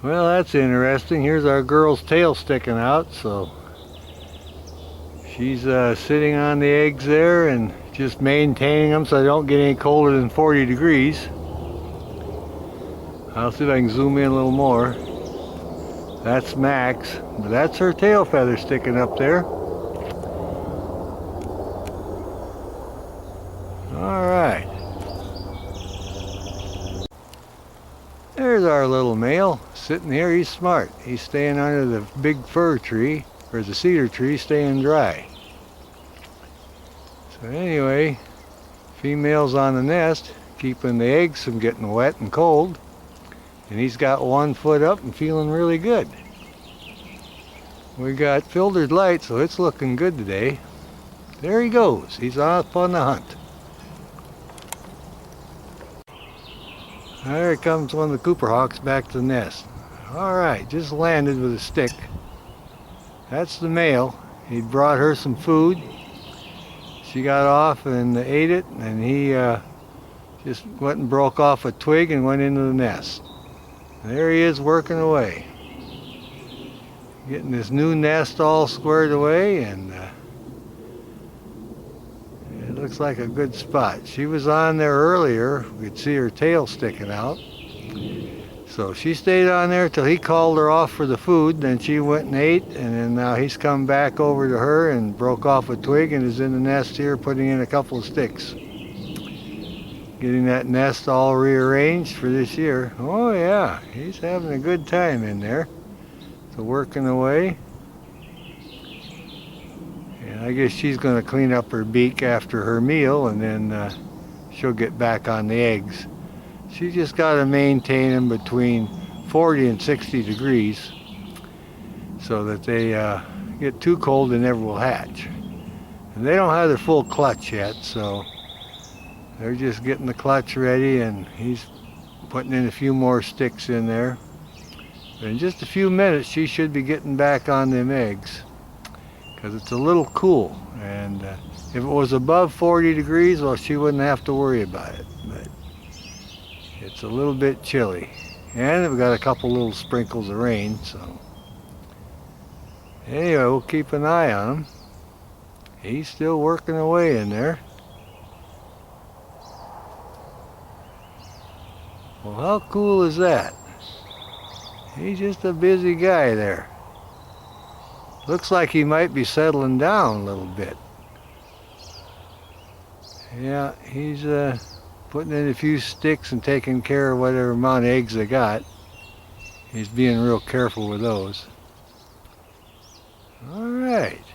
Well, that's interesting. Here's our girl's tail sticking out, so she's sitting on the eggs there and just maintaining them so they don't get any colder than 40 degrees. I'll see if I can zoom in a little more. That's Max, but that's her tail feather sticking up there. Alright. There's our little male sitting here. He's smart. He's staying under the big fir tree, or the cedar tree, staying dry. So anyway, female's on the nest, keeping the eggs from getting wet and cold. And he's got one foot up and feeling really good. We got filtered light, so it's looking good today. There he goes. He's off on the hunt. There comes one of the Cooper Hawks back to the nest. Alright, just landed with a stick. That's the male. He brought her some food. She got off and ate it, and he just went and broke off a twig and went into the nest. There he is working away. Getting this new nest all squared away, and it looks like a good spot. She was on there earlier. We could see her tail sticking out. So she stayed on there till he called her off for the food. Then she went and ate, and then now he's come back over to her and broke off a twig and is in the nest here putting in a couple of sticks. Getting that nest all rearranged for this year. Oh yeah, he's having a good time in there. So working away. And I guess she's going to clean up her beak after her meal, and then she'll get back on the eggs. She just got to maintain them between 40 and 60 degrees so that they get too cold and never will hatch. And they don't have their full clutch yet, so they're just getting the clutch ready, and he's putting in a few more sticks in there. But in just a few minutes she should be getting back on them eggs, because it's a little cool. And if it was above 40 degrees, well, she wouldn't have to worry about it. But it's a little bit chilly. And we've got a couple little sprinkles of rain, so anyway, we'll keep an eye on him. He's still working away in there. Well, how cool is that? He's just a busy guy there. Looks like he might be settling down a little bit. Yeah, he's putting in a few sticks and taking care of whatever amount of eggs they got. He's being real careful with those. Alright.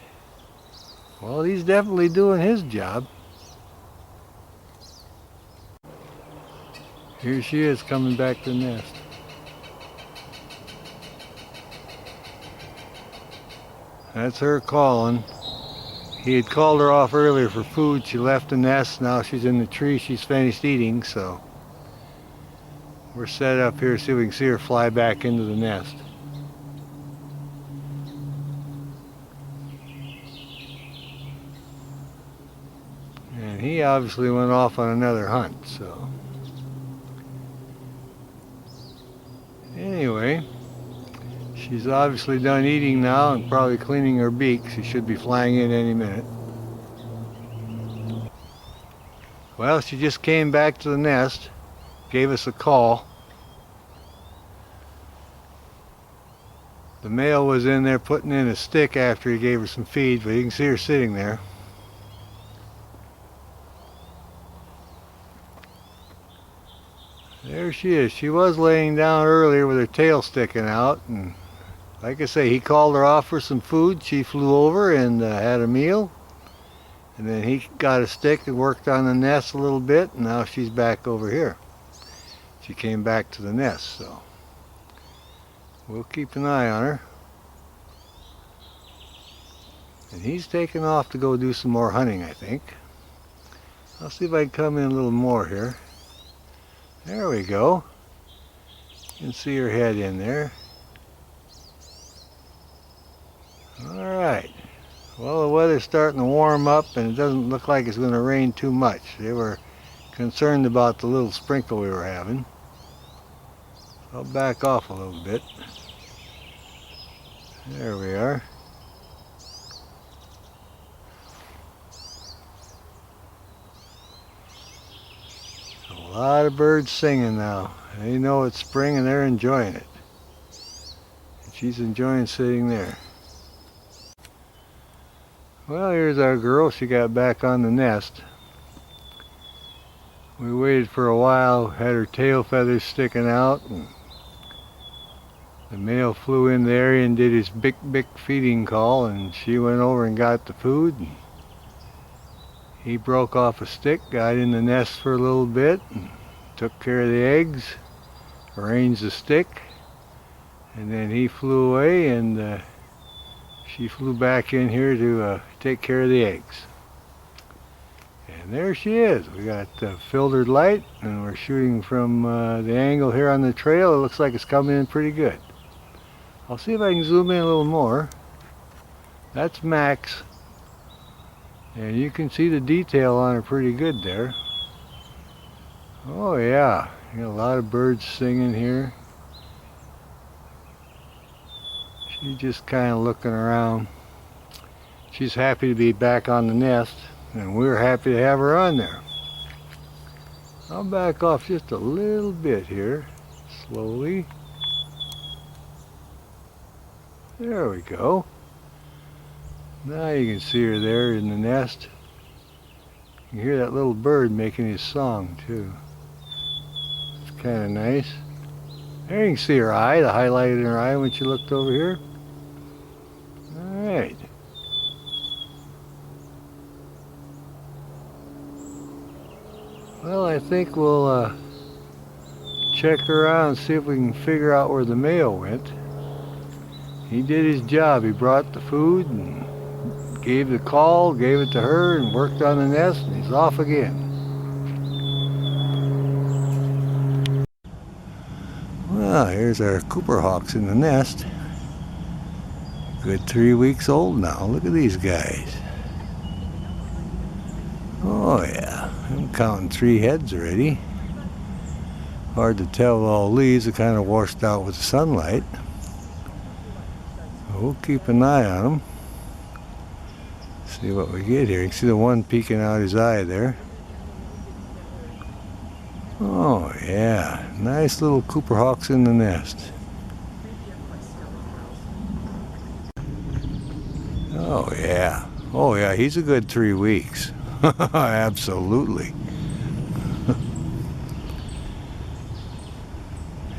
Well, he's definitely doing his job. Here she is coming back to the nest. That's her calling. He had called her off earlier for food. She left the nest. Now she's in the tree. She's finished eating, so we're set up here to see if we can see her fly back into the nest. And he obviously went off on another hunt, so anyway, she's obviously done eating now and probably cleaning her beak. She should be flying in any minute. Well, she just came back to the nest, gave us a call. The male was in there putting in a stick after he gave her some feed, but you can see her sitting there. There she is. She was laying down earlier with her tail sticking out, and like I say, he called her off for some food. She flew over and had a meal, and then he got a stick and worked on the nest a little bit, and now she's back over here. She came back to the nest, so we'll keep an eye on her. And he's taking off to go do some more hunting, I think. I'll see if I can come in a little more here. There we go. You can see her head in there. Alright. Well, the weather's starting to warm up, and it doesn't look like it's going to rain too much. They were concerned about the little sprinkle we were having. I'll back off a little bit. There we are. A lot of birds singing now. They know it's spring and they're enjoying it. And she's enjoying sitting there. Well, here's our girl. She got back on the nest. We waited for a while, had her tail feathers sticking out, and the male flew in the area and did his bick bick feeding call, and she went over and got the food. And he broke off a stick, got in the nest for a little bit, and took care of the eggs, arranged the stick, and then he flew away, and she flew back in here to take care of the eggs. And there she is. We got filtered light, and we're shooting from the angle here on the trail. It looks like it's coming in pretty good. I'll see if I can zoom in a little more. That's Max. And you can see the detail on her pretty good there. Oh yeah, you got a lot of birds singing here. She's just kind of looking around. She's happy to be back on the nest, and we're happy to have her on there. I'll back off just a little bit here, slowly. There we go. Now you can see her there in the nest. You can hear that little bird making his song too. It's kind of nice. There you can see her eye, the highlight in her eye when she looked over here. Alright. Well, I think we'll check her out and see if we can figure out where the male went. He did his job. He brought the food and gave the call, gave it to her, and worked on the nest, and he's off again. Well, here's our Cooper Hawks in the nest. Good 3 weeks old now. Look at these guys. Oh yeah, I'm counting 3 heads already. Hard to tell with all leaves. They're kind of washed out with the sunlight. We'll keep an eye on them. See what we get here. You can see the one peeking out his eye there. Oh yeah, nice little Cooper Hawks in the nest. Oh yeah, he's a good 3 weeks. Absolutely.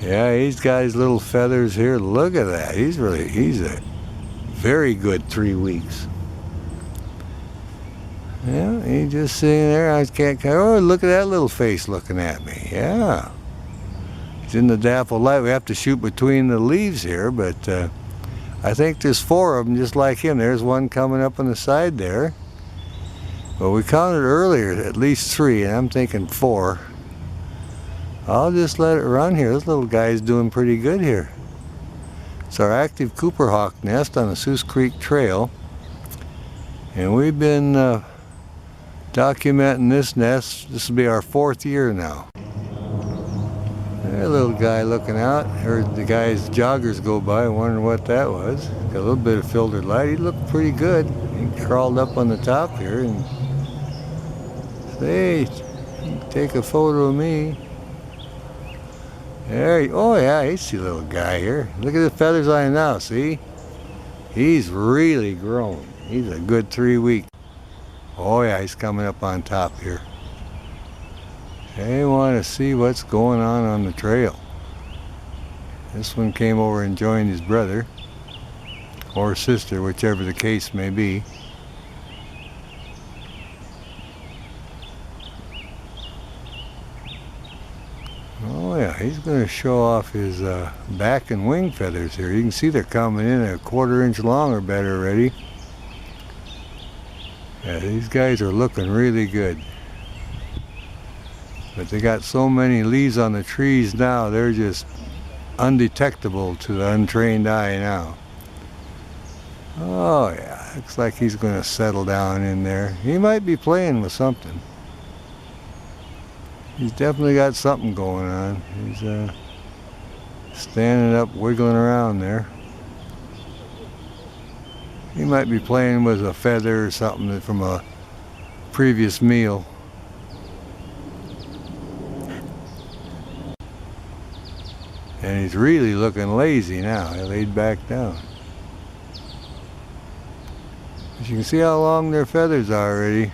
Yeah, he's got his little feathers here. Look at that. He's a very good 3 weeks. Yeah, he's just sitting there. I can't. Oh, look at that little face looking at me. Yeah. He's in the dapple light. We have to shoot between the leaves here, but I think there's 4 of them just like him. There's one coming up on the side there. Well, we counted earlier at least 3, and I'm thinking 4. I'll just let it run here. This little guy's doing pretty good here. It's our active Cooper Hawk nest on the Sioux Creek Trail. And we've been documenting this nest. This will be our 4th year now. There's a little guy looking out. Heard the guy's joggers go by, wondering what that was. Got a little bit of filtered light. He looked pretty good. He crawled up on the top here and said, "Hey, take a photo of me." There, oh yeah, he's the little guy here. Look at the feathers on him now, see? He's really grown. He's a good 3 weeks. Oh yeah, he's coming up on top here. They want to see what's going on the trail. This one came over and joined his brother, or sister, whichever the case may be. Oh yeah, he's going to show off his back and wing feathers here. You can see they're coming in a 1/4 inch long or better already. Yeah, these guys are looking really good. But they got so many leaves on the trees now, they're just undetectable to the untrained eye now. Oh yeah, looks like he's going to settle down in there. He might be playing with something. He's definitely got something going on. standing up, wiggling around there. He might be playing with a feather or something from a previous meal. And he's really looking lazy now. He laid back down. As you can see how long their feathers are already.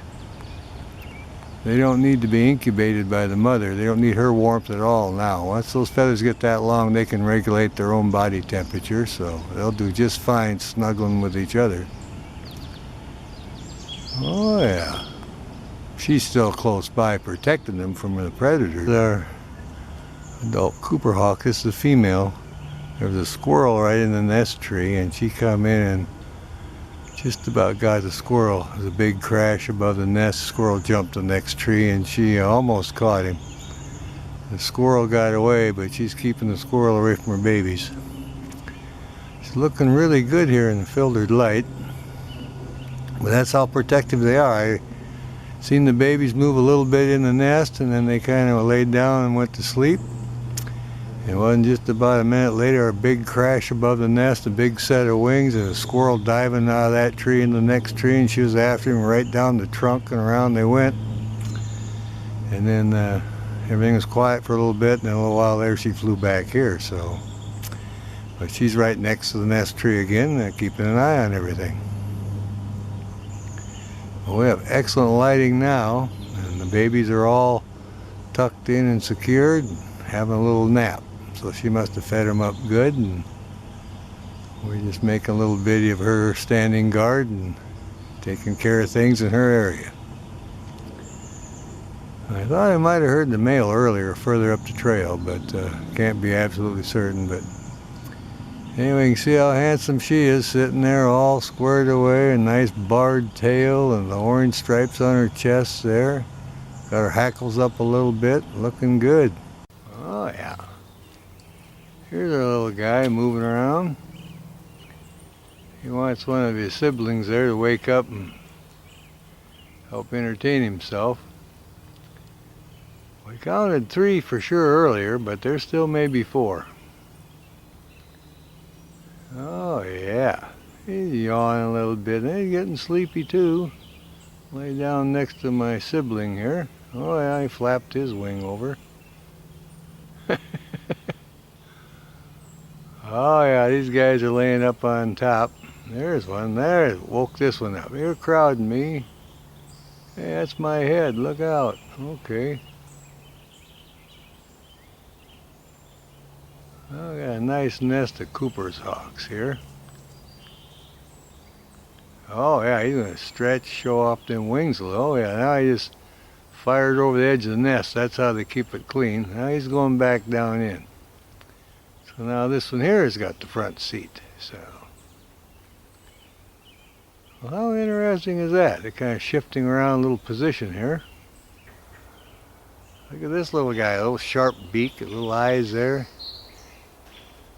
They don't need to be incubated by the mother. They don't need her warmth at all now. Once those feathers get that long, they can regulate their own body temperature, so they'll do just fine snuggling with each other. Oh yeah. She's still close by protecting them from the predators. Our adult Cooper hawk, this is the female. There was a squirrel right in the nest tree, and she come in and just about got the squirrel. There was a big crash above the nest. Squirrel jumped the next tree and she almost caught him. The squirrel got away, but she's keeping the squirrel away from her babies. She's looking really good here in the filtered light. But that's how protective they are. I seen the babies move a little bit in the nest and then they kind of laid down and went to sleep. It wasn't just about a minute later, a big crash above the nest, a big set of wings, and a squirrel diving out of that tree in the next tree, and she was after him right down the trunk, and around they went. And then everything was quiet for a little bit, and then a little while later she flew back here. So, but she's right next to the nest tree again, keeping an eye on everything. Well, we have excellent lighting now, and the babies are all tucked in and secured, having a little nap. So she must have fed them up good, and we're just making a little video of her standing guard and taking care of things in her area. I thought I might have heard the male earlier further up the trail, but can't be absolutely certain. But anyway, you can see how handsome she is, sitting there all squared away, a nice barred tail and the orange stripes on her chest there. Got her hackles up a little bit, looking good. Oh yeah. Here's our little guy moving around. He wants one of his siblings there to wake up and help entertain himself. We counted 3 for sure earlier, but there still may be 4. Oh yeah. He's yawning a little bit. He's getting sleepy too. Lay down next to my sibling here. Oh yeah, he flapped his wing over. Oh yeah, these guys are laying up on top. There's one. There, woke this one up. You're crowding me. Hey, that's my head. Look out. Okay. Oh, got a nice nest of Cooper's hawks here. Oh yeah, he's gonna stretch, show off them wings a little. Oh yeah, now he just fired over the edge of the nest. That's how they keep it clean. Now he's going back down in. So now this one here has got the front seat. So, well, how interesting is that? They're kind of shifting around a little position here. Look at this little guy, a little sharp beak, little eyes there.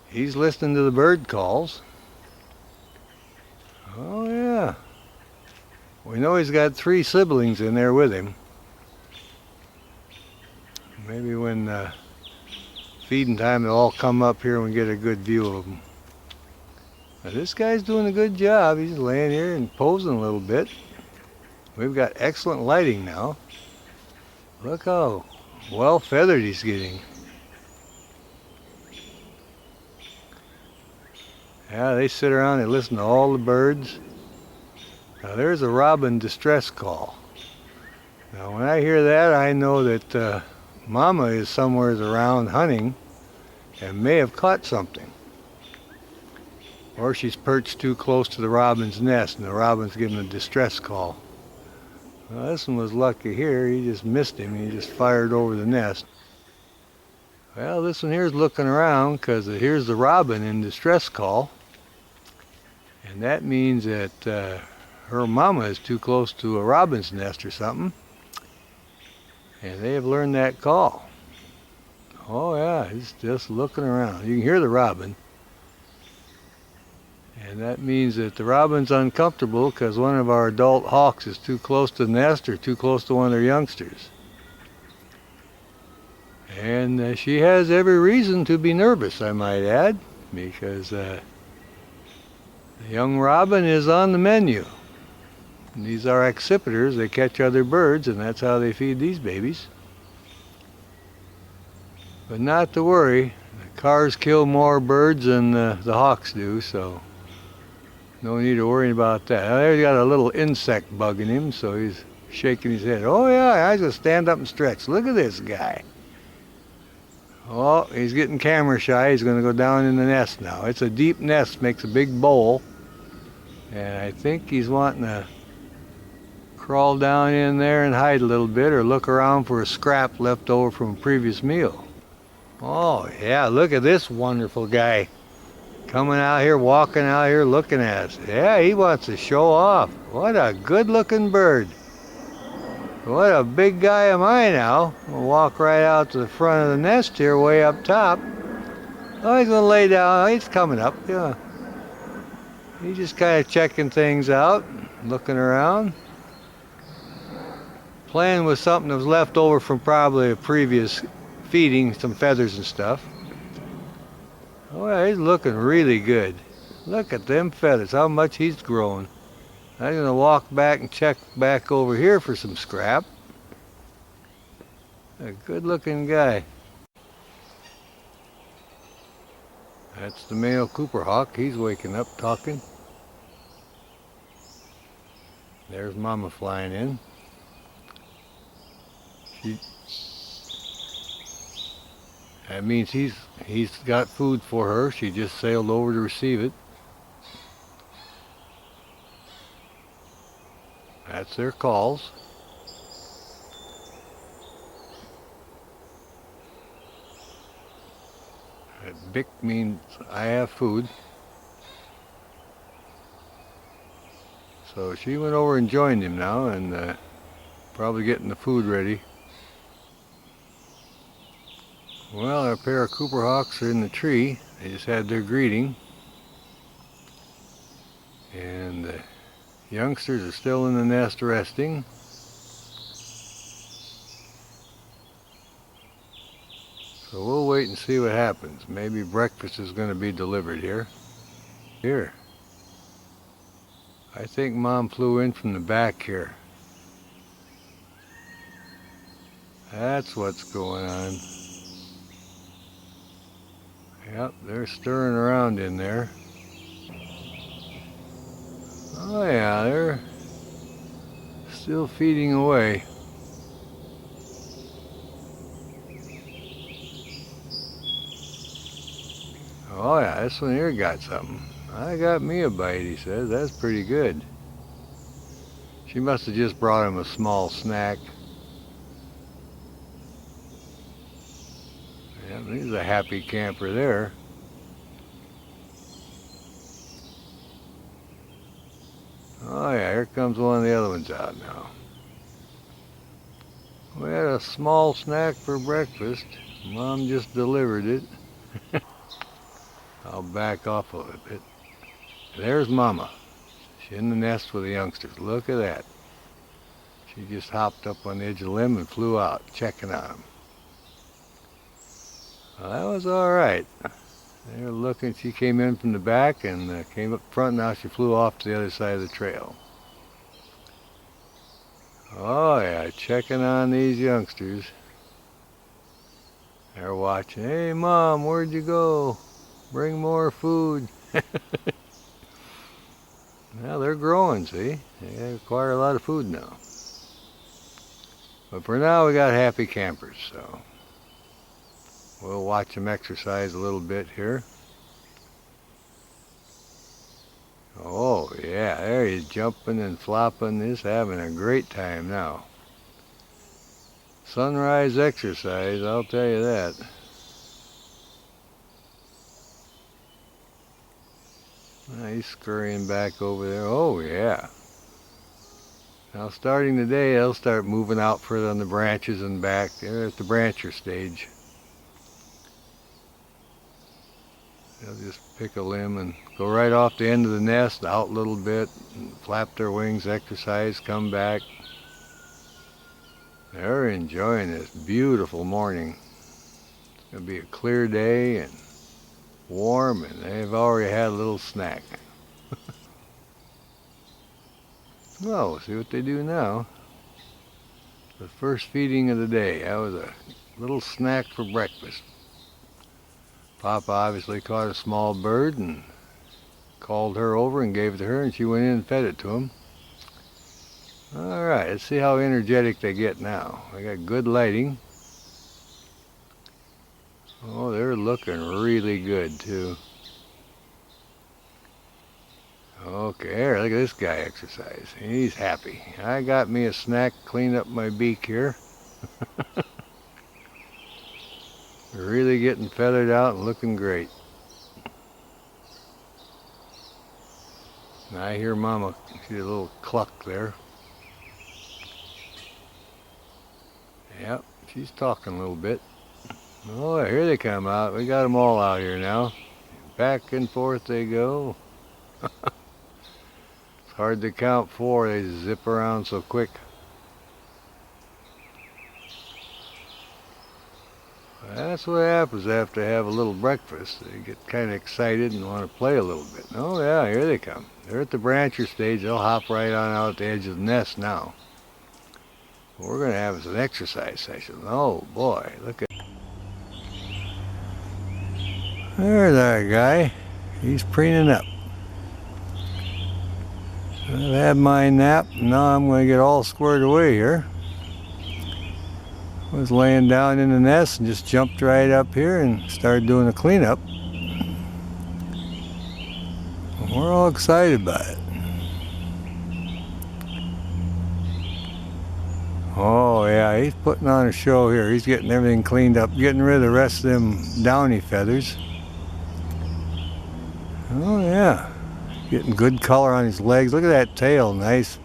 He's listening to the bird calls. Oh yeah. We know he's got 3 siblings in there with him. Maybe when feeding time they'll all come up here and we get a good view of them. Now, this guy's doing a good job. He's laying here and posing a little bit. We've got excellent lighting now. Look how well feathered he's getting. Yeah, they sit around and listen to all the birds. Now there's a robin distress call. Now when I hear that, I know that Mama is somewhere around hunting and may have caught something. Or she's perched too close to the robin's nest and the robin's giving a distress call. Well, this one was lucky here. He just missed him. He just fired over the nest. Well, this one here is looking around because here's the robin in distress call. And that means that her mama is too close to a robin's nest or something. And they have learned that call. Oh yeah, he's just looking around. You can hear the robin. And that means that the robin's uncomfortable because one of our adult hawks is too close to the nest or too close to one of their youngsters. And she has every reason to be nervous, I might add, because the young robin is on the menu. And these are accipiters. They catch other birds, and that's how they feed these babies. But not to worry. The cars kill more birds than the hawks do, so no need to worry about that. Now, there's got a little insect bugging him, so he's shaking his head. Oh yeah, I was gonna stand up and stretch. Look at this guy. Oh, he's getting camera shy. He's gonna go down in the nest now. It's a deep nest, makes a big bowl. And I think he's wanting to crawl down in there and hide a little bit, or look around for a scrap left over from a previous meal. Oh yeah, look at this wonderful guy. Coming out here, walking out here, looking at us. Yeah, he wants to show off. What a good looking bird. What a big guy am I now. We'll walk right out to the front of the nest here, way up top. Oh, he's gonna lay down. Oh, he's coming up. Yeah. He's just kind of checking things out, looking around. Playing with something that was left over from probably a previous feeding, some feathers and stuff. Oh yeah, he's looking really good. Look at them feathers, how much he's grown. I'm gonna walk back and check back over here for some scrap. A good looking guy. That's the male Cooper hawk. He's waking up talking. There's Mama flying in. That means he's got food for her. She just sailed over to receive it. That's their calls. That bick means I have food. So she went over and joined him now, and probably getting the food ready. Well, our pair of Cooper hawks are in the tree. They just had their greeting. And the youngsters are still in the nest resting. So we'll wait and see what happens. Maybe breakfast is going to be delivered here. Here. I think Mom flew in from the back here. That's what's going on. Yep, they're stirring around in there. Oh yeah, they're still feeding away. Oh yeah, this one here got something. I got me a bite, he says. That's pretty good. She must have just brought him a small snack. Yeah, he's a happy camper there. Oh yeah, here comes one of the other ones out now. We had a small snack for breakfast. Mom just delivered it. I'll back off a little bit. There's Mama. She's in the nest with the youngsters. Look at that. She just hopped up on the edge of the limb and flew out, checking on them. Well, that was all right. They were looking. She came in from the back and came up front. Now she flew off to the other side of the trail. Oh yeah, checking on these youngsters. They're watching. Hey Mom, where'd you go? Bring more food. Well, they're growing, see? They acquire a lot of food now. But for now, we got happy campers, so we'll watch them exercise a little bit here. Oh, yeah, there he's jumping and flopping. He's having a great time now. Sunrise exercise, I'll tell you that. He's scurrying back over there. Oh, yeah. Now, starting today, they'll start moving out further on the branches and back. They're at the brancher stage. They'll just pick a limb and go right off the end of the nest, out a little bit, and flap their wings, exercise, come back. They're enjoying this beautiful morning. It'll be a clear day and warm, and they've already had a little snack. Well, we'll see what they do now. The first feeding of the day. That was a little snack for breakfast. Papa obviously caught a small bird and called her over and gave it to her, and she went in and fed it to him. All right, let's see how energetic they get now. They got good lighting. Oh, they're looking really good too. Okay, there, look at this guy exercise. He's happy. I got me a snack, cleaned up my beak here. Really getting feathered out and looking great. And I hear Mama, see a little cluck there. Yep, she's talking a little bit. Oh, here they come out. We got them all out here now. Back and forth they go. It's hard to count 4. They zip around so quick. That's what happens after they have a little breakfast. They get kind of excited and want to play a little bit. Oh yeah, here they come. They're at the brancher stage. They'll hop right on out the edge of the nest now. What we're going to have is an exercise session. Oh boy, look at... There's our guy. He's preening up. I've had my nap. Now I'm going to get all squared away here. I was laying down in the nest and just jumped right up here and started doing a cleanup. We're all excited about it. Oh yeah, he's putting on a show here. He's getting everything cleaned up, getting rid of the rest of them downy feathers. Oh yeah, getting good color on his legs. Look at that tail, nice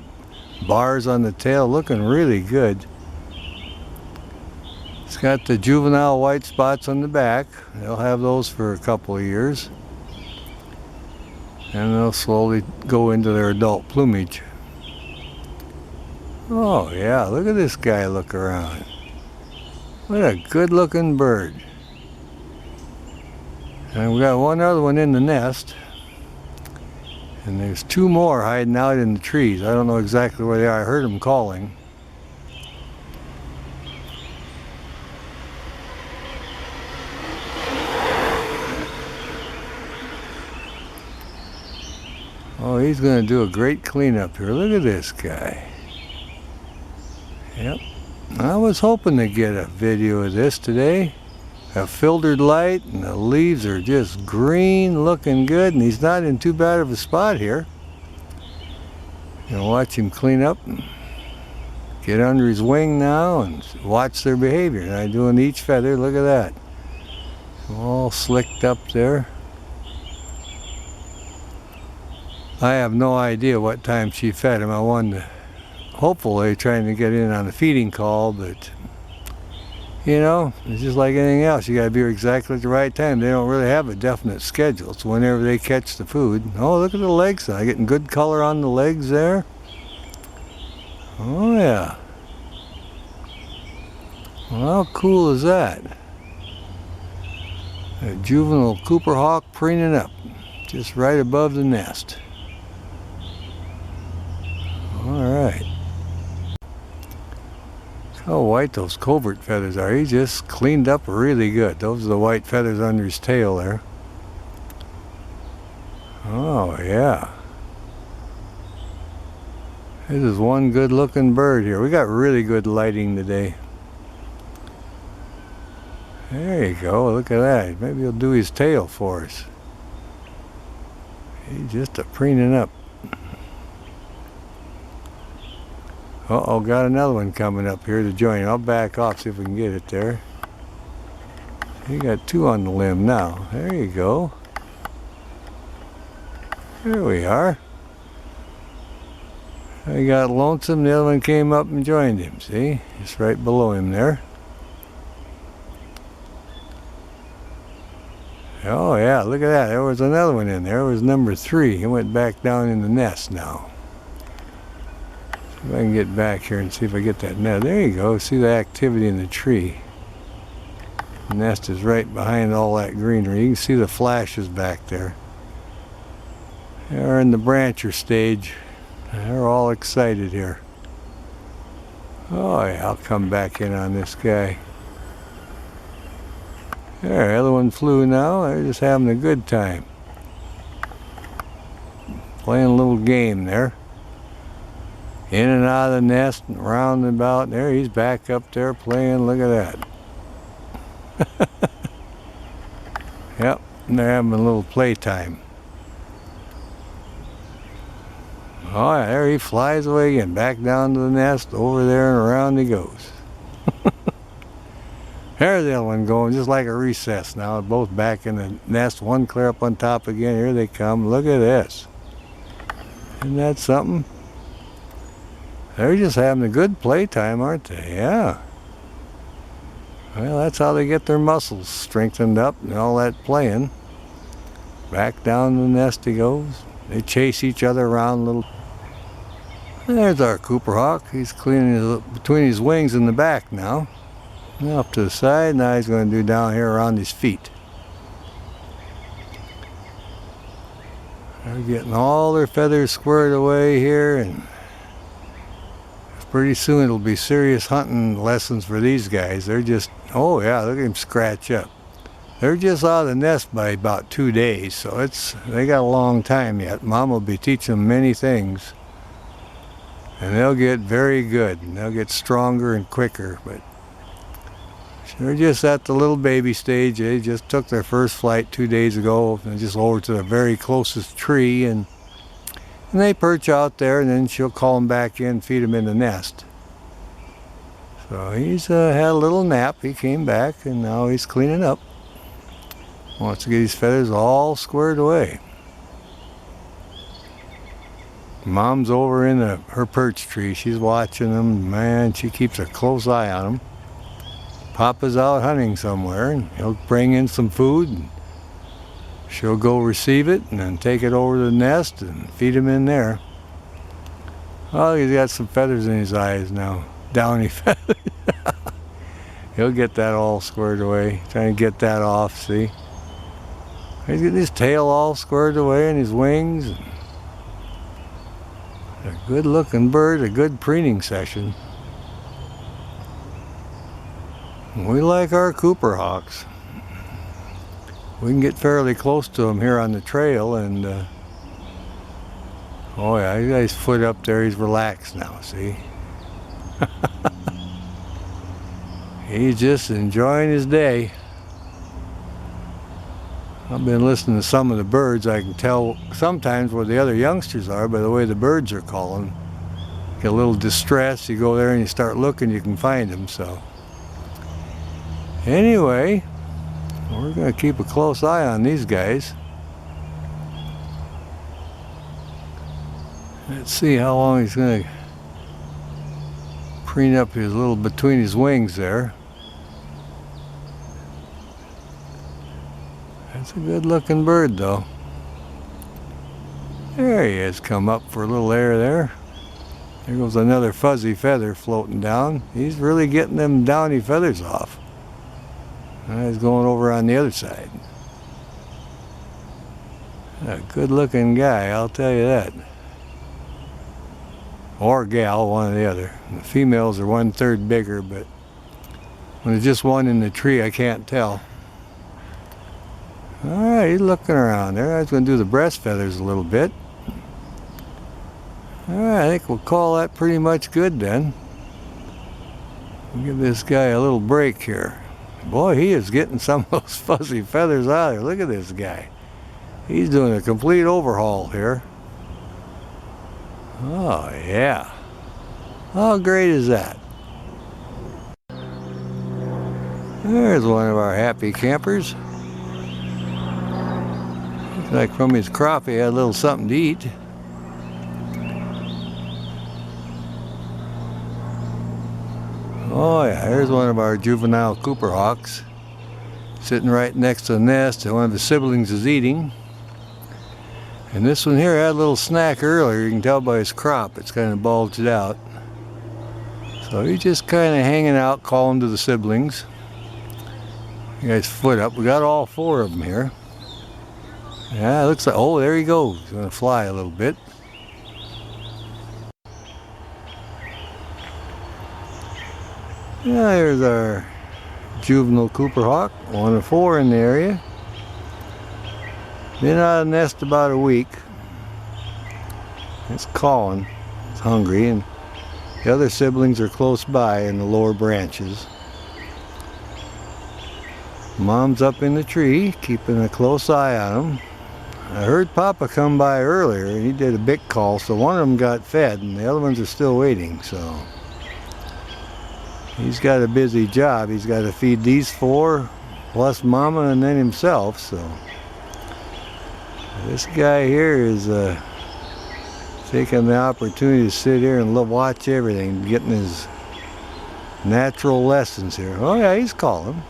bars on the tail, looking really good. It's got the juvenile white spots on the back. They'll have those for a couple of years. And they'll slowly go into their adult plumage. Oh yeah, look at this guy look around. What a good looking bird. And we got one other one in the nest. And there's 2 more hiding out in the trees. I don't know exactly where they are. I heard them calling. Oh, he's going to do a great cleanup here. Look at this guy. Yep. I was hoping to get a video of this today. A filtered light, and the leaves are just green, looking good, and he's not in too bad of a spot here. You know, watch him clean up and get under his wing now and watch their behavior. And I'm doing each feather. Look at that. All slicked up there. I have no idea what time she fed him. I wanted to, hopefully, trying to get in on the feeding call, but you know, it's just like anything else. You got to be exactly at the right time. They don't really have a definite schedule. It's whenever they catch the food. Oh, look at the legs. I'm getting good color on the legs there. Oh yeah. Well, how cool is that? A juvenile Cooper hawk preening up, just right above the nest. All right. How white those covert feathers are. He just cleaned up really good. Those are the white feathers under his tail there. Oh yeah. This is one good looking bird here. We got really good lighting today. There you go, look at that. Maybe he'll do his tail for us. He's just a preening up. Uh-oh, got another one coming up here to join. I'll back off, see if we can get it there. You got 2 on the limb now. There you go. There we are. He got lonesome, the other one came up and joined him, see? Just right below him there. Oh yeah, look at that. There was another one in there. It was number 3. He went back down in the nest now. If I can get back here and see if I get that net. There you go. See the activity in the tree. The nest is right behind all that greenery. You can see the flashes back there. They're in the brancher stage. They're all excited here. Oh yeah, I'll come back in on this guy. There, the other one flew now. They're just having a good time. Playing a little game there. In and out of the nest and round and about. There, he's back up there playing. Look at that. Yep, and they're having a little playtime. Oh yeah, there he flies away again, back down to the nest, over there and around he goes. There's the other one going, just like a recess now, both back in the nest, one clear up on top again. Here they come, look at this. Isn't that something? They're just having a good playtime, aren't they? Yeah. Well, that's how they get their muscles strengthened up and all that playing. Back down the nest he goes. They chase each other around a little. There's our Cooper Hawk. He's cleaning between his wings in the back now. Now up to the side. Now he's going to do down here around his feet. They're getting all their feathers squared away here, and pretty soon it'll be serious hunting lessons for these guys. They're just, oh yeah, look at him scratch up. They're just out of the nest by about 2 days, so they got a long time yet. Mom will be teaching them many things, and they'll get very good, and they'll get stronger and quicker, but they're just at the little baby stage. They just took their first flight 2 days ago, and just over to the very closest tree, and they perch out there, and then she'll call him back in, feed him in the nest. So he's had a little nap. He came back, and now he's cleaning up. Wants to get his feathers all squared away. Mom's over in her perch tree. She's watching them. Man, she keeps a close eye on them. Papa's out hunting somewhere, and he'll bring in some food, and she'll go receive it and then take it over to the nest and feed him in there. Oh, he's got some feathers in his eyes now. Downy feathers. He'll get that all squared away. Trying to get that off, see? He's got his tail all squared away and his wings. A good looking bird, a good preening session. We like our Cooper Hawks. We can get fairly close to him here on the trail, and oh yeah, he got his foot up there. He's relaxed now, see? He's just enjoying his day. I've been listening to some of the birds. I can tell sometimes where the other youngsters are by the way the birds are calling. Get a little distressed, you go there and you start looking, you can find them. So anyway, we're going to keep a close eye on these guys. Let's see how long he's going to preen up his little between his wings there. That's a good looking bird though. There he is, come up for a little air there. There goes another fuzzy feather floating down. He's really getting them downy feathers off. Now he's going over on the other side. A good looking guy, I'll tell you that. Or gal, one or the other. The females are 1/3 bigger, but when there's just one in the tree, I can't tell. Alright, he's looking around there. I was going to do the breast feathers a little bit. Alright, I think we'll call that pretty much good then. We'll give this guy a little break here. Boy, he is getting some of those fuzzy feathers out of there. Look at this guy. He's doing a complete overhaul here. Oh, yeah. How great is that? There's one of our happy campers. Looks like from his crop he had a little something to eat. Oh yeah, here's one of our juvenile Cooper Hawks. Sitting right next to the nest that one of the siblings is eating. And this one here had a little snack earlier. You can tell by his crop, it's kind of bulged out. So he's just kind of hanging out, calling to the siblings. You guys foot up. We got all 4 of them here. Yeah, it looks like, oh, there he goes. He's gonna fly a little bit. Yeah, there's our juvenile Cooper hawk, 1 of 4 in the area. Been out of the nest about a week. It's calling. It's hungry, and the other siblings are close by in the lower branches. Mom's up in the tree, keeping a close eye on them. I heard Papa come by earlier, and he did a big call, so one of them got fed, and the other ones are still waiting, so he's got a busy job. He's got to feed these 4, plus Mama, and then himself, so this guy here is taking the opportunity to sit here and watch everything, getting his natural lessons here. Oh yeah, he's calling.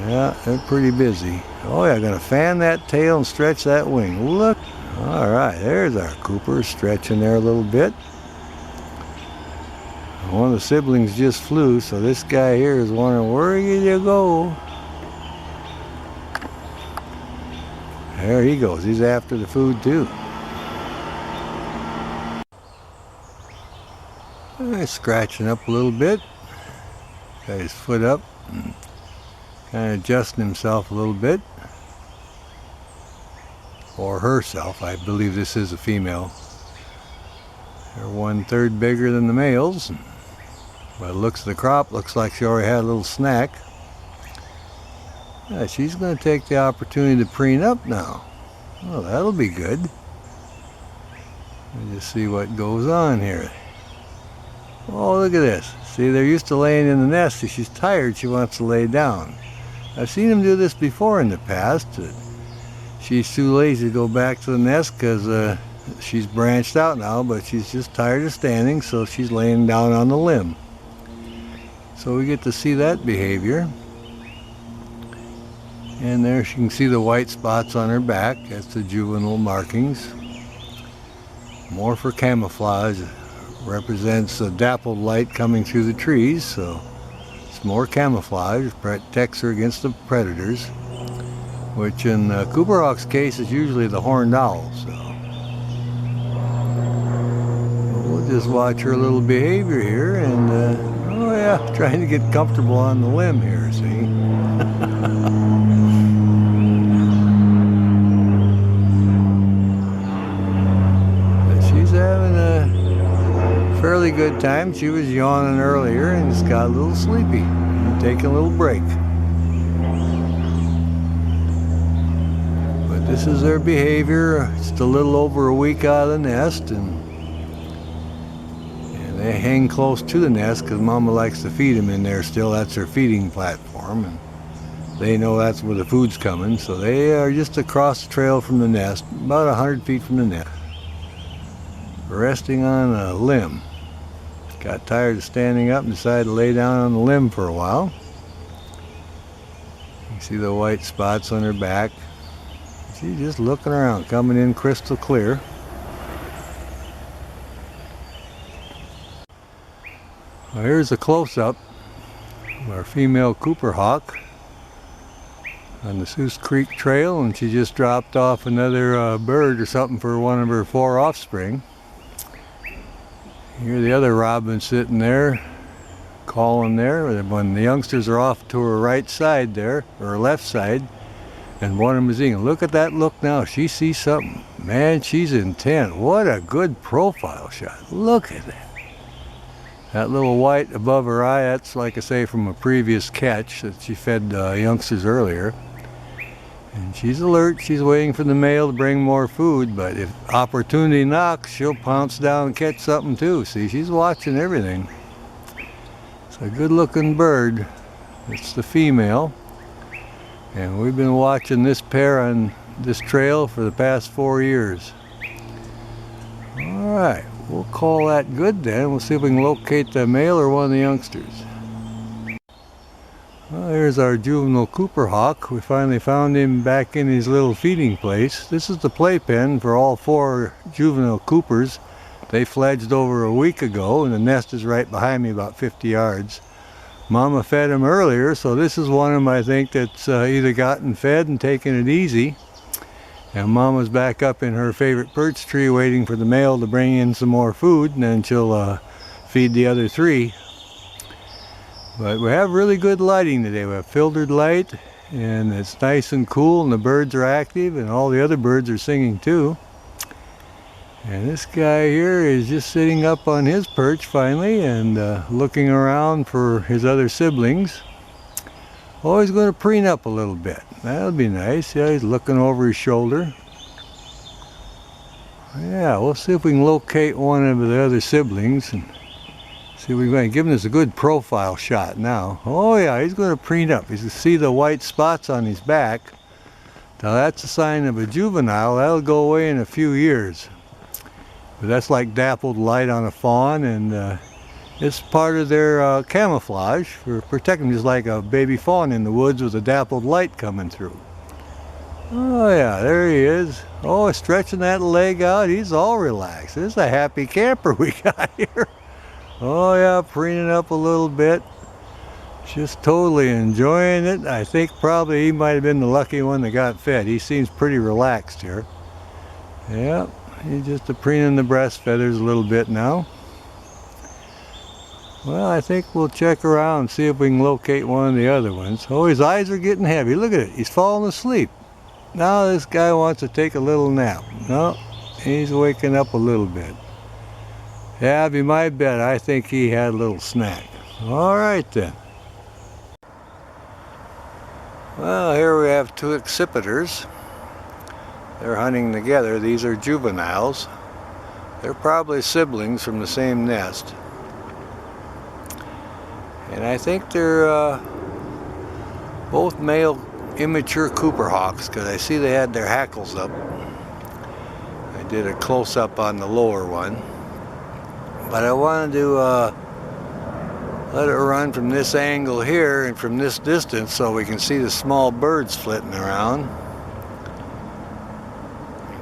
Yeah, they're pretty busy. Oh yeah, gonna fan that tail and stretch that wing. Look. All right, there's our Cooper stretching there a little bit. One of the siblings just flew, so this guy here is wondering, where did you go? There he goes. He's after the food too. He's scratching up a little bit. Got his foot up. Kind of adjusting himself a little bit. Or herself. I believe this is a female. They're 1/3 bigger than the males. By the looks of the crop, looks like she already had a little snack. Yeah, she's going to take the opportunity to preen up now. Oh, that'll be good. Let me just see what goes on here. Oh, look at this. See, they're used to laying in the nest. If she's tired, she wants to lay down. I've seen them do this before in the past. She's too lazy to go back to the nest because she's branched out now, but she's just tired of standing, so she's laying down on the limb. So we get to see that behavior. And there you can see the white spots on her back. That's the juvenile markings. More for camouflage. Represents a dappled light coming through the trees, so it's more camouflage. Protects her against the predators, which in Cooper hawk's case is usually the horned owl. So we'll just watch her little behavior here, and oh yeah, trying to get comfortable on the limb here. See. Having a fairly good time. She was yawning earlier and just got a little sleepy and taking a little break. But this is their behavior. It's a little over a week out of the nest, and they hang close to the nest because Mama likes to feed them in there still. That's their feeding platform, and they know that's where the food's coming, so they are just across the trail from the nest, about 100 feet from the nest. Resting on a limb. Got tired of standing up and decided to lay down on the limb for a while. You see the white spots on her back. She's just looking around, coming in crystal clear. Well, here's a close-up of our female Cooper hawk on the Sioux Creek Trail, and she just dropped off another bird or something for one of her 4 offspring. Here the other robin sitting there, calling there. When the youngsters are off to her right side there, or her left side, and one of them is eating. Look at that look now. She sees something. Man, she's intent. What a good profile shot. Look at that. That little white above her eye, that's like I say from a previous catch that she fed youngsters earlier. And she's alert. She's waiting for the male to bring more food, but if opportunity knocks, she'll pounce down and catch something too. See, she's watching everything. It's a good-looking bird. It's the female. And we've been watching this pair on this trail for the past 4 years. All right, we'll call that good then. We'll see if we can locate the male or one of the youngsters. Well, here's our juvenile Cooper hawk. We finally found him back in his little feeding place. This is the playpen for all 4 juvenile Coopers. They fledged over a week ago, and the nest is right behind me about 50 yards. Mama fed them earlier, so this is one of them I think that's either gotten fed and taken it easy. And Mama's back up in her favorite perch tree waiting for the male to bring in some more food, and then she'll feed the other 3. But we have really good lighting today. We have filtered light, and it's nice and cool, and the birds are active, and all the other birds are singing too. And this guy here is just sitting up on his perch finally and looking around for his other siblings. Oh, he's going to preen up a little bit. That'll be nice. Yeah, he's looking over his shoulder. Yeah, we'll see if we can locate one of the other siblings and see if we can give him this a good profile shot now. Oh yeah, he's going to preen up. You can see the white spots on his back. Now that's a sign of a juvenile. That'll go away in a few years. But that's like dappled light on a fawn, and it's part of their camouflage for protecting, just like a baby fawn in the woods with a dappled light coming through. Oh yeah, there he is. Oh, stretching that leg out. He's all relaxed. This is a happy camper we got here. Oh yeah, preening up a little bit. Just totally enjoying it. I think probably he might have been the lucky one that got fed. He seems pretty relaxed here. Yeah. He's just preening the breast feathers a little bit now. Well, I think we'll check around and see if we can locate one of the other ones. Oh, his eyes are getting heavy. Look at it. He's falling asleep. Now this guy wants to take a little nap. No, he's waking up a little bit. Yeah, be my bet. I think he had a little snack. All right then. Well, here we have 2 accipiters. They're hunting together. These are juveniles. They're probably siblings from the same nest. And I think they're both male immature Cooper hawks, because I see they had their hackles up. I did a close-up on the lower one. But I wanted to let it run from this angle here and from this distance so we can see the small birds flitting around.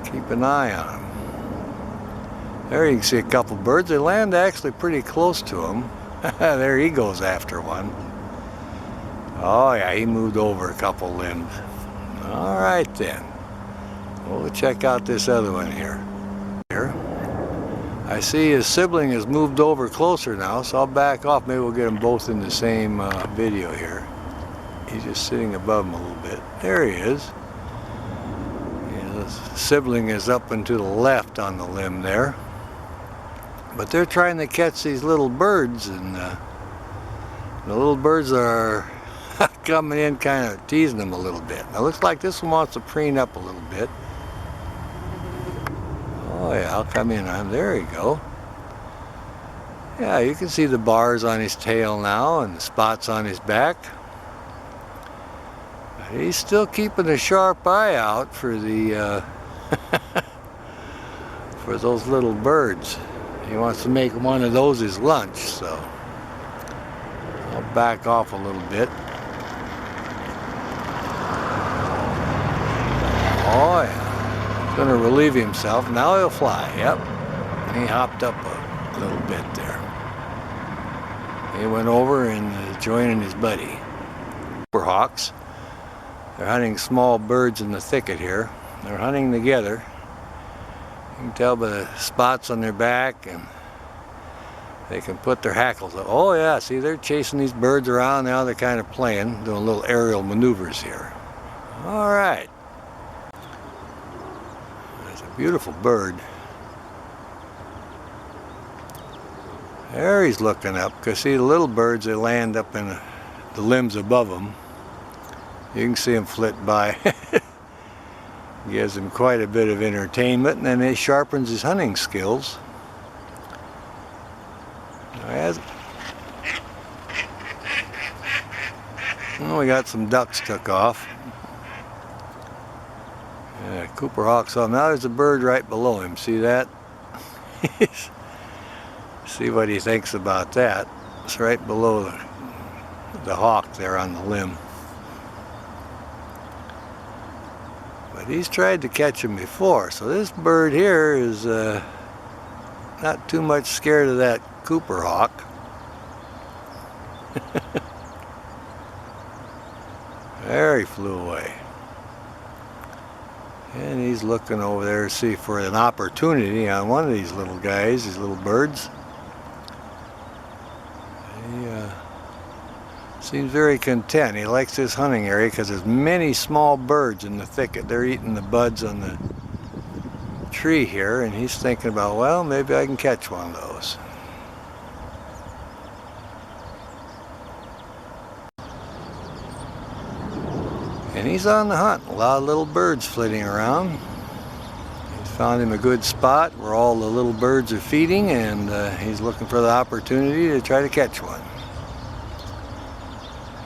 Keep an eye on them. There you can see a couple birds. They land actually pretty close to them. There he goes after one. Oh yeah, he moved over a couple limbs. All right then. We'll check out this other one here. I see his sibling has moved over closer now, so I'll back off. Maybe we'll get them both in the same video here. He's just sitting above him a little bit. There he is. The sibling is up and to the left on the limb there. But they're trying to catch these little birds, and the little birds are coming in kind of teasing them a little bit. Now it looks like this one wants to preen up a little bit. Oh yeah, I'll come in on him. There you go. Yeah, you can see the bars on his tail now and the spots on his back. He's still keeping a sharp eye out for the for those little birds. He wants to make one of those his lunch, so I'll back off a little bit. Oh yeah, he's going to relieve himself. Now he'll fly. Yep, he hopped up a little bit there. He went over and joining his buddy. Cooper hawks. They're hunting small birds in the thicket here. They're hunting together. You can tell by the spots on their back, and they can put their hackles up. Oh yeah, see, they're chasing these birds around now. They're kind of playing, doing little aerial maneuvers here. All right. That's a beautiful bird. There he's looking up, because see the little birds, they land up in the limbs above them. You can see him flit by. Gives him quite a bit of entertainment, and then it sharpens his hunting skills. Well, we got some ducks took off. Yeah, Cooper hawks on. Now there's a bird right below him. See that? See what he thinks about that. It's right below the hawk there on the limb. But he's tried to catch him before, so this bird here is not too much scared of that Cooper hawk. There he flew away. And he's looking over there to see for an opportunity on one of these little guys, these little birds. He seems very content. He likes this hunting area because there's many small birds in the thicket. They're eating the buds on the tree here, and he's thinking about, well, maybe I can catch one of those. And he's on the hunt. A lot of little birds flitting around. He's found him a good spot where all the little birds are feeding, and he's looking for the opportunity to try to catch one.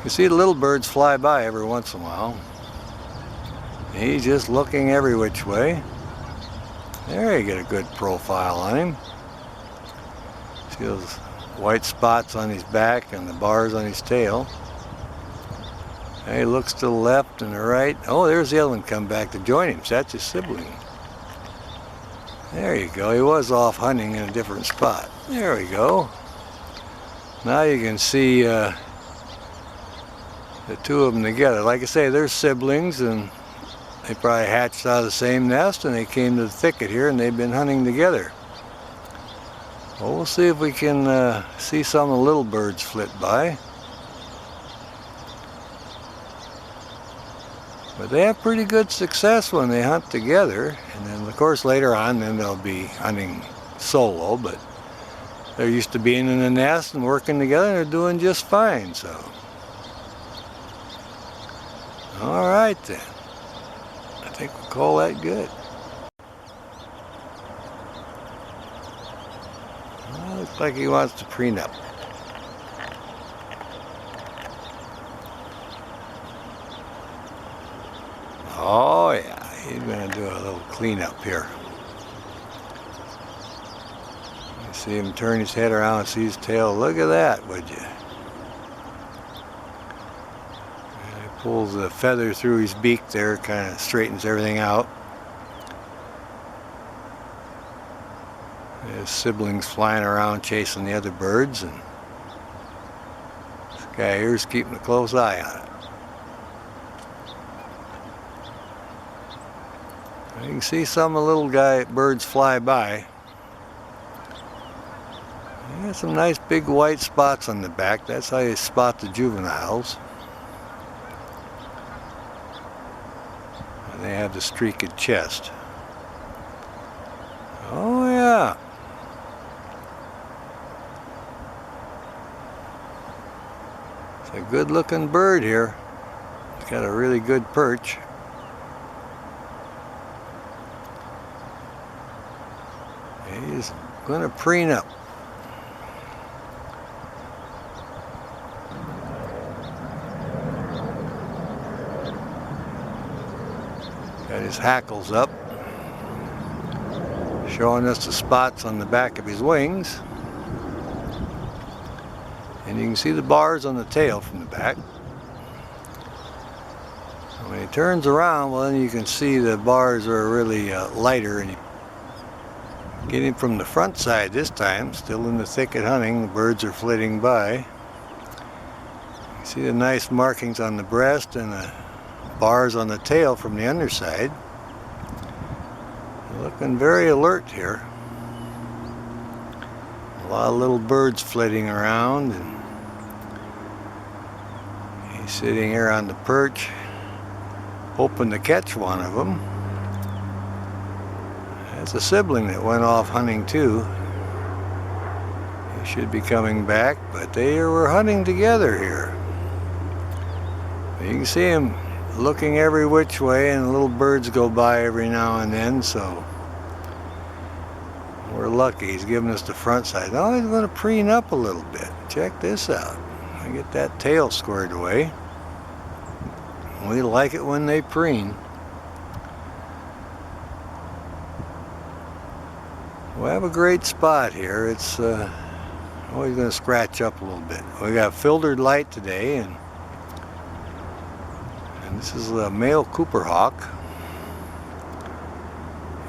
You see the little birds fly by every once in a while. He's just looking every which way. There you get a good profile on him. See those white spots on his back and the bars on his tail. He looks to the left and the right. Oh, there's the other one come back to join him. So that's his sibling. There you go. He was off hunting in a different spot. There we go. Now you can see the two of them together. Like I say, they're siblings, and they probably hatched out of the same nest, and they came to the thicket here, and they've been hunting together. Well, we'll see if we can see some of the little birds flit by. But they have pretty good success when they hunt together. And then, of course, later on, then they'll be hunting solo. But they're used to being in the nest and working together, and they're doing just fine. So, all right then. I think we'll call that good. Well, looks like he wants to preen up. Oh yeah, he's going to do a little cleanup here. You see him turn his head around and see his tail. Look at that, would you? And he pulls the feather through his beak there, kind of straightens everything out. His siblings flying around chasing the other birds, and this guy here's keeping a close eye on it. You can see some of the little birds fly by. You got some nice big white spots on the back. That's how you spot the juveniles. And they have the streaked chest. Oh yeah. It's a good looking bird here. It's got a really good perch. He's going to preen up. Got his hackles up, showing us the spots on the back of his wings. And you can see the bars on the tail from the back. When he turns around, well, then you can see the bars are really lighter, and get him from the front side this time, still in the thicket hunting. The birds are flitting by. You see the nice markings on the breast and the bars on the tail from the underside. Looking very alert here. A lot of little birds flitting around, and he's sitting here on the perch, hoping to catch one of them. That's a sibling that went off hunting too. He should be coming back, but they were hunting together here. You can see him looking every which way, and little birds go by every now and then, so we're lucky. He's giving us the front side. Now he's going to preen up a little bit. Check this out. I get that tail squared away. We like it when they preen. We have a great spot here. It's always going to scratch up a little bit. We got filtered light today, and this is a male Cooper hawk.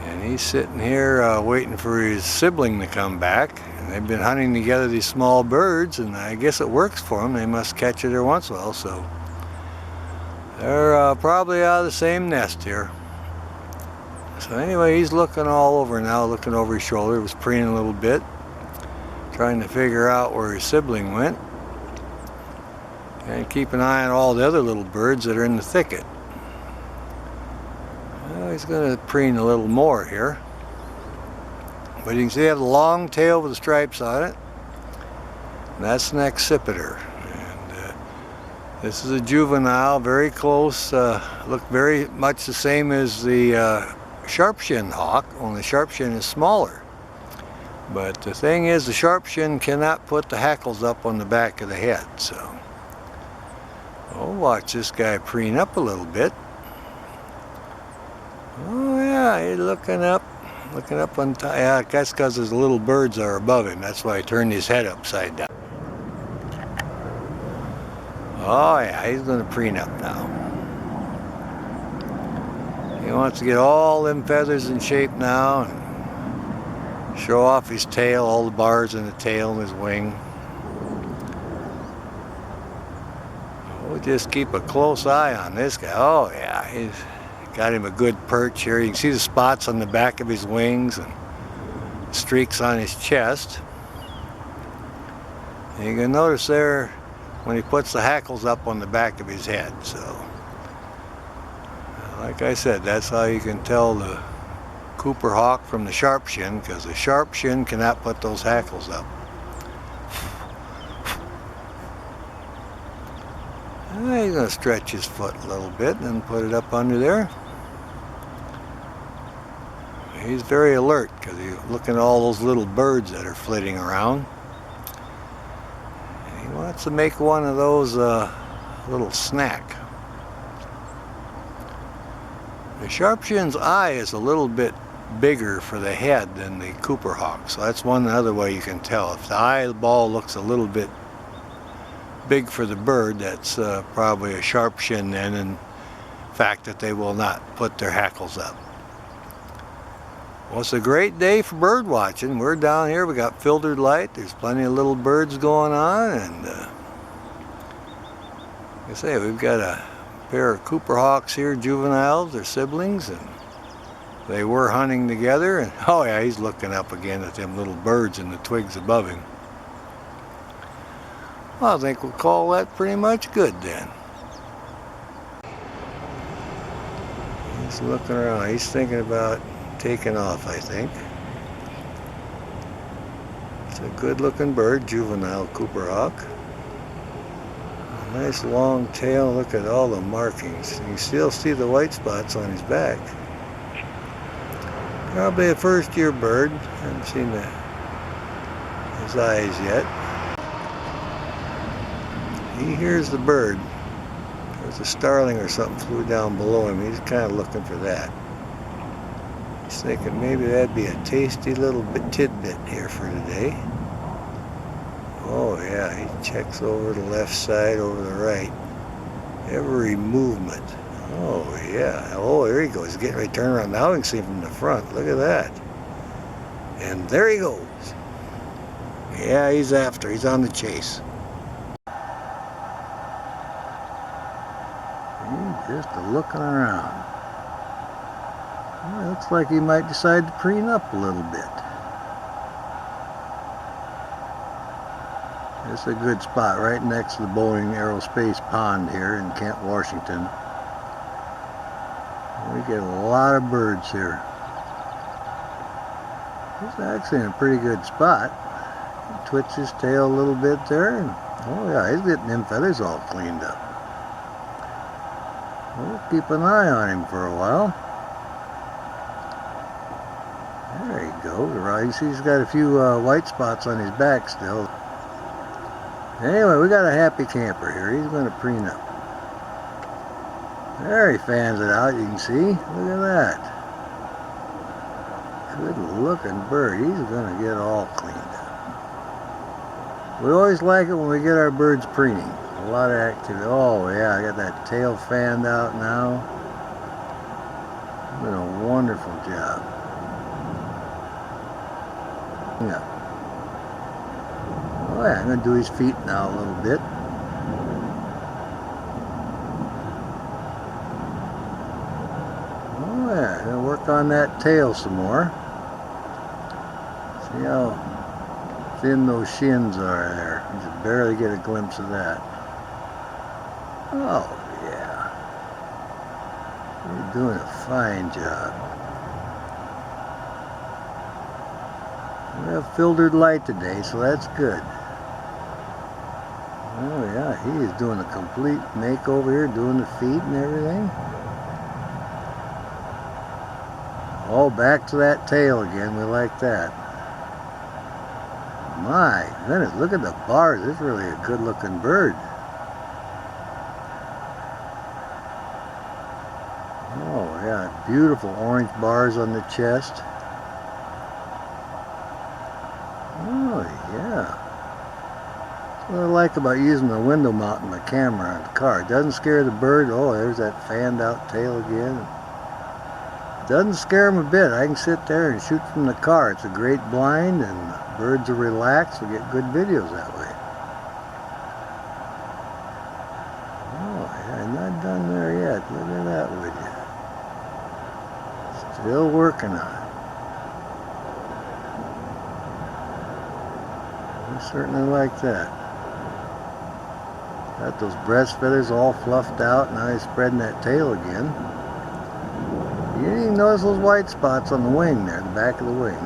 And And he's sitting here waiting for his sibling to come back. And they've been hunting together, these small birds, and I guess it works for them. They must catch it every once in a while, so they're probably out of the same nest here. So anyway, he's looking all over now, looking over his shoulder. He was preening a little bit, trying to figure out where his sibling went. And keep an eye on all the other little birds that are in the thicket. Well, he's going to preen a little more here. But you can see they have a long tail with the stripes on it. And that's an accipiter. And this is a juvenile, very close. Look very much the same as the sharp-shinned hawk, only the sharp-shin is smaller. But the thing is, the sharp-shin cannot put the hackles up on the back of the head. So, oh, watch this guy preen up a little bit. Oh yeah, he's looking up on top. Yeah, that's because his little birds are above him. That's why he turned his head upside down. Oh yeah, he's going to preen up now. He wants to get all them feathers in shape now and show off his tail, all the bars in the tail and his wing. We'll just keep a close eye on this guy. Oh yeah, he's got him a good perch here. You can see the spots on the back of his wings and streaks on his chest. And you can notice there when he puts the hackles up on the back of his head. So, like I said, that's how you can tell the Cooper hawk from the sharp-shin, because the sharp-shin cannot put those hackles up. And he's going to stretch his foot a little bit and then put it up under there. He's very alert because he's looking at all those little birds that are flitting around. And he wants to make one of those little snack. The sharp-shin's eye is a little bit bigger for the head than the Cooper hawk, so that's one other way you can tell. If the eyeball looks a little bit big for the bird, that's probably a sharp-shin then, and the fact that they will not put their hackles up. Well, it's a great day for bird watching. We're down here, we got filtered light, there's plenty of little birds going on, and like I say, we've got a pair of Cooper hawks here, juveniles, they're siblings, and they were hunting together. And oh yeah, he's looking up again at them little birds in the twigs above him. Well, I think we'll call that pretty much good then. He's looking around, he's thinking about taking off, I think. It's a good looking bird, juvenile Cooper hawk. A nice long tail. Look at all the markings. You can still see the white spots on his back. Probably a first-year bird. Haven't seen his eyes yet. He hears the bird. There's a starling or something flew down below him. He's kind of looking for that. He's thinking maybe that'd be a tasty little tidbit here for today. Oh yeah, he checks over the left side, over the right. Every movement. Oh yeah. Oh, there he goes. He's getting ready to turn around. Now we can see him from the front. Look at that. And there he goes. Yeah, he's after. He's on the chase. He's just looking around. Well, looks like he might decide to preen up a little bit. It's a good spot right next to the Boeing Aerospace Pond here in Kent, Washington. We get a lot of birds here. It's actually in a pretty good spot. He twitches his tail a little bit there, and oh yeah, he's getting them feathers all cleaned up. We'll keep an eye on him for a while. There he goes. You see he's got a few white spots on his back still. Anyway, we got a happy camper here. He's going to preen up. There, he fans it out, you can see. Look at that. Good looking bird. He's going to get all cleaned up. We always like it when we get our birds preening. A lot of activity. Oh yeah, I got that tail fanned out now. Doing a wonderful job. Yeah. Oh yeah, I'm going to do his feet now a little bit. Oh yeah, going to work on that tail some more. See how thin those shins are there. You can barely get a glimpse of that. Oh yeah. You're doing a fine job. We have filtered light today, so that's good. Oh yeah, he is doing a complete makeover here, doing the feet and everything. Oh, back to that tail again. We like that. My goodness, look at the bars. This is really a good looking bird. Oh yeah, beautiful orange bars on the chest. Oh yeah. That's what I like about using the window mount in my camera on the car. It doesn't scare the bird. Oh, there's that fanned out tail again. It doesn't scare them a bit. I can sit there and shoot from the car. It's a great blind and birds are relaxed. We get good videos that way. Oh yeah, I'm not done there yet. Look at that with you. Still working on it. I certainly like that. Got those breast feathers all fluffed out. Now he's spreading that tail again. You didn't even notice those white spots on the wing there, the back of the wing.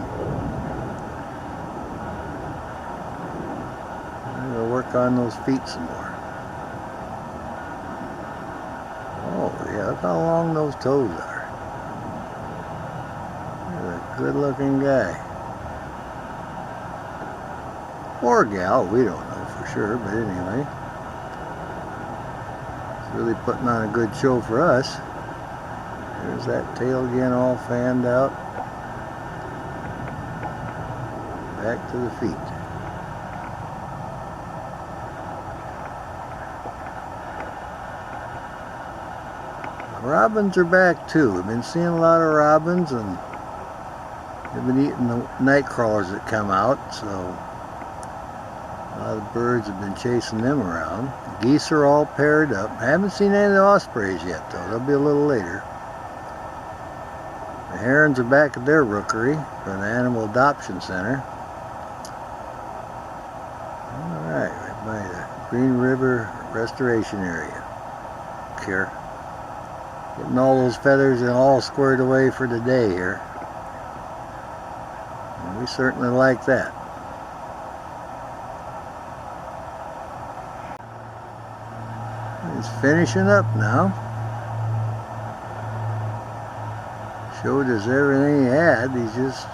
I'm going to work on those feet some more. Oh yeah, look how long those toes are. He's a good looking guy. Or gal, we don't know for sure, but anyway. It's really putting on a good show for us. There's that tail again, all fanned out. Back to the feet. Robins are back too. We've been seeing a lot of robins, and they've been eating the night crawlers that come out, so a lot of birds have been chasing them around. The geese are all paired up. I haven't seen any of the ospreys yet though. They'll be a little later. The herons are back at their rookery for the Animal Adoption Center. Alright, right by the Green River Restoration Area. Here. Getting all those feathers and all squared away for the day here. And we certainly like that. He's finishing up now. Showed us everything he had. He's just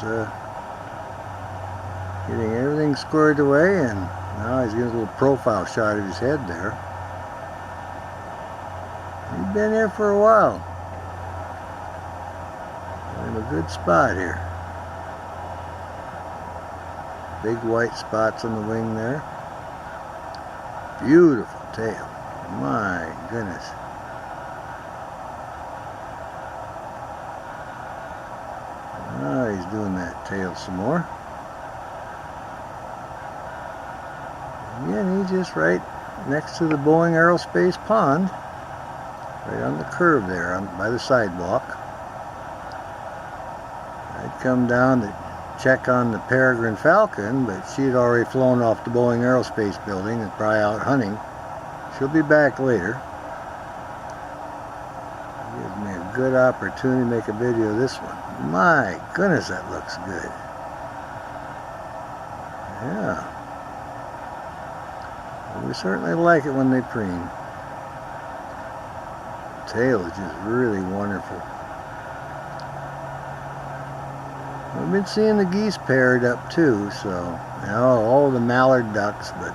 getting everything squared away, and now he's getting a little profile shot of his head there. He's been here for a while. In a good spot here. Big white spots on the wing there. Beautiful tail. My goodness. Now he's doing that tail some more. Again, he's just right next to the Boeing Aerospace Pond. Right on the curve there by the sidewalk. I'd come down to check on the peregrine falcon, but she had already flown off the Boeing Aerospace building and probably out hunting. She'll be back later. Gives me a good opportunity to make a video of this one. My goodness, that looks good. Yeah. Well, we certainly like it when they preen. The tail is just really wonderful. We've been seeing the geese paired up too, so, you know, all the mallard ducks, but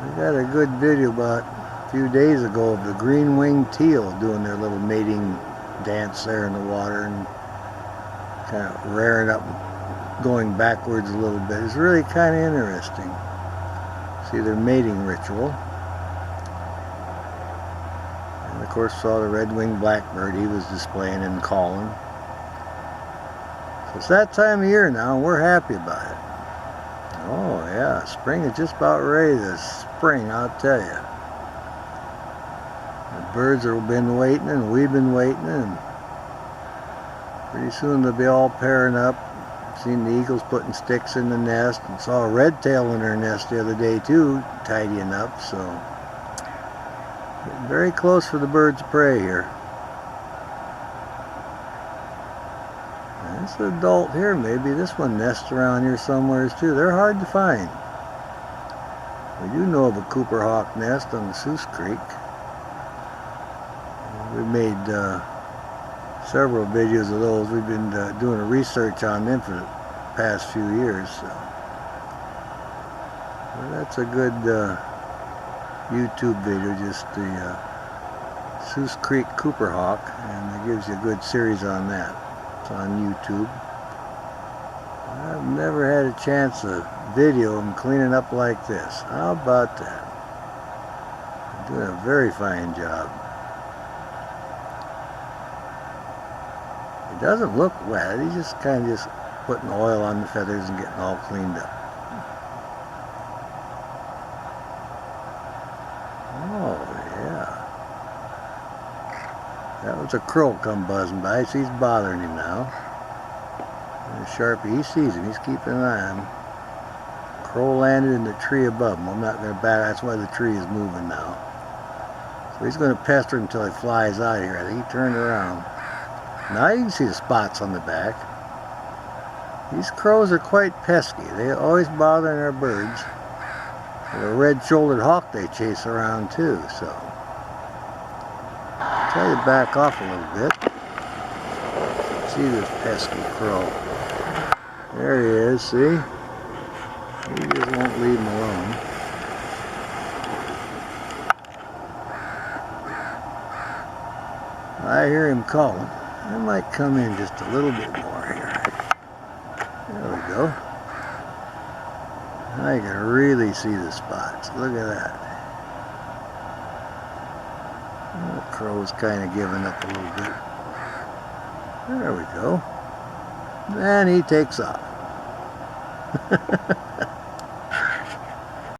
we got a good video about a few days ago of the green-winged teal doing their little mating dance there in the water and kind of rearing up and going backwards a little bit. It's really kind of interesting. See their mating ritual. And of course saw the red-winged blackbird he was displaying and calling. It's that time of year now, and we're happy about it. Oh yeah, spring is just about ready to spring, I'll tell you. The birds have been waiting, and we've been waiting, and pretty soon they'll be all pairing up. Seen the eagles putting sticks in the nest, and saw a red tail in her nest the other day too, tidying up, so getting very close for the birds of prey here. This adult here, maybe this one nests around here somewhere too. They're hard to find. We do know of a Cooper hawk nest on the Seuss Creek. We made several videos of those. We've been doing a research on them for the past few years. So. Well, that's a good YouTube video, just the Seuss Creek Cooper hawk, and it gives you a good series on that. It's on YouTube. I've never had a chance to video them cleaning up like this. How about that? They're doing a very fine job. It doesn't look wet. He's just kind of just putting oil on the feathers and getting all cleaned up. Oh yeah. That was a crow come buzzing by. So he's bothering him now. And Sharpie, he sees him. He's keeping an eye on him. Crow landed in the tree above him. I'm not going to back. That's why the tree is moving now. So he's going to pester him until he flies out of here. I think he turned around. Now you can see the spots on the back. These crows are quite pesky. They always bothering our birds. There's a red-shouldered hawk they chase around too, so. I'll tell you to back off a little bit. See this pesky crow. There he is, see? He just won't leave him alone. I hear him calling. I might come in just a little bit more here. There we go. Now you can really see the spots. Look at that. The crow's kind of giving up a little bit. There we go. And he takes off.